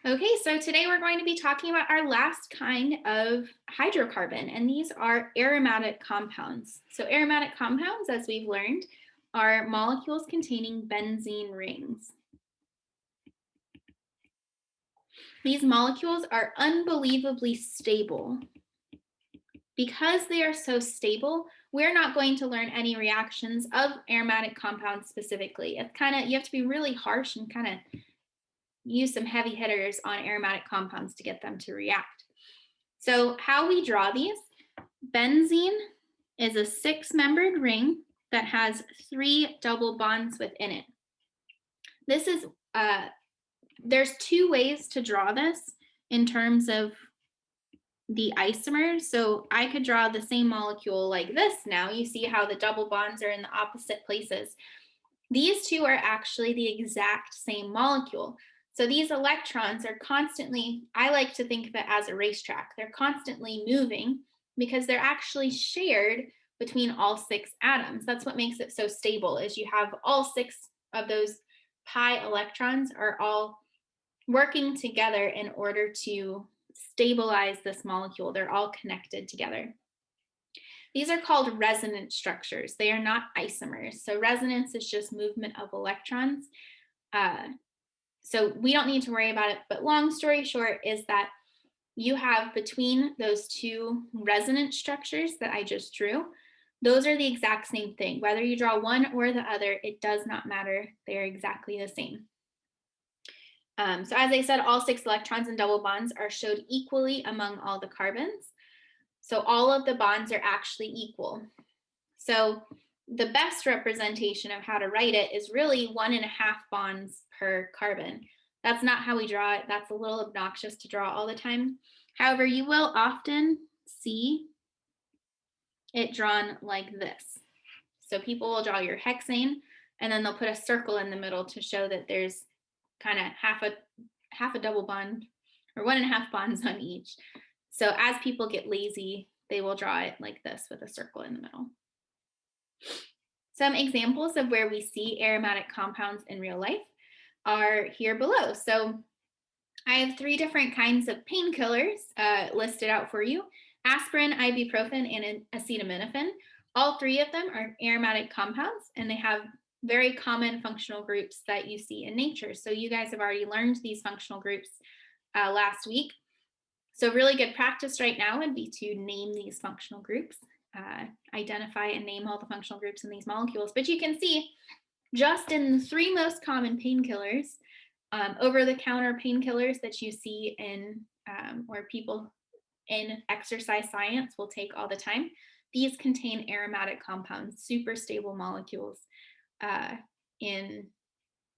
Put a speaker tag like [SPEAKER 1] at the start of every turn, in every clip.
[SPEAKER 1] Okay, so today we're going to be talking about our last kind of hydrocarbon, and these are aromatic compounds. So aromatic compounds, as we've learned, are molecules containing benzene rings. These molecules are unbelievably stable. Because they are so stable, we're not going to learn any reactions of aromatic compounds specifically. It's you have to be really harsh and kind of use some heavy hitters on aromatic compounds to get them to react. So how we draw these, benzene is a six-membered ring that has three double bonds within it. This is, there's two ways to draw this in terms of the isomers. So I could draw the same molecule like this now. You see how the double bonds are in the opposite places. These two are actually the exact same molecule. So these electrons are constantly, I like to think of it as a racetrack. They're constantly moving because they're actually shared between all six atoms. That's what makes it so stable, is you have all six of those pi electrons are all working together in order to stabilize this molecule. They're all connected together. These are called resonance structures. They are not isomers. So resonance is just movement of electrons. So we don't need to worry about it. But long story short is that you have between those two resonance structures that I just drew, those are the exact same thing. Whether you draw one or the other, it does not matter. They're exactly the same. So as I said, all six electrons and double bonds are showed equally among all the carbons. So all of the bonds are actually equal. So the best representation of how to write it is really 1.5 bonds per carbon. That's not how we draw it. That's a little obnoxious to draw all the time. However, you will often see it drawn like this. So people will draw your hexane, and then they'll put a circle in the middle to show that there's kind of half a double bond or 1.5 bonds on each. So as people get lazy, they will draw it like this with a circle in the middle. Some examples of where we see aromatic compounds in real life are here below. So I have 3 different kinds of painkillers listed out for you: aspirin, ibuprofen, and acetaminophen. All 3 of them are aromatic compounds, and they have very common functional groups that you see in nature. So you guys have already learned these functional groups last week. So really good practice right now would be to name these functional groups, identify and name all the functional groups in these molecules. But you can see just in the 3 most common painkillers, over-the-counter painkillers that you see in or people in exercise science will take all the time, these contain aromatic compounds, super stable molecules. And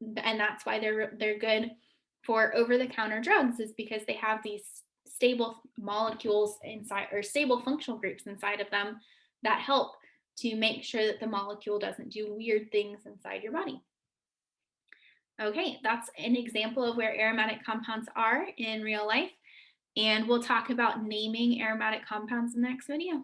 [SPEAKER 1] that's why they're good for over-the-counter drugs, is because they have these stable molecules inside, or stable functional groups inside of them, that help to make sure that the molecule doesn't do weird things inside your body. Okay, that's an example of where aromatic compounds are in real life, and we'll talk about naming aromatic compounds in the next video.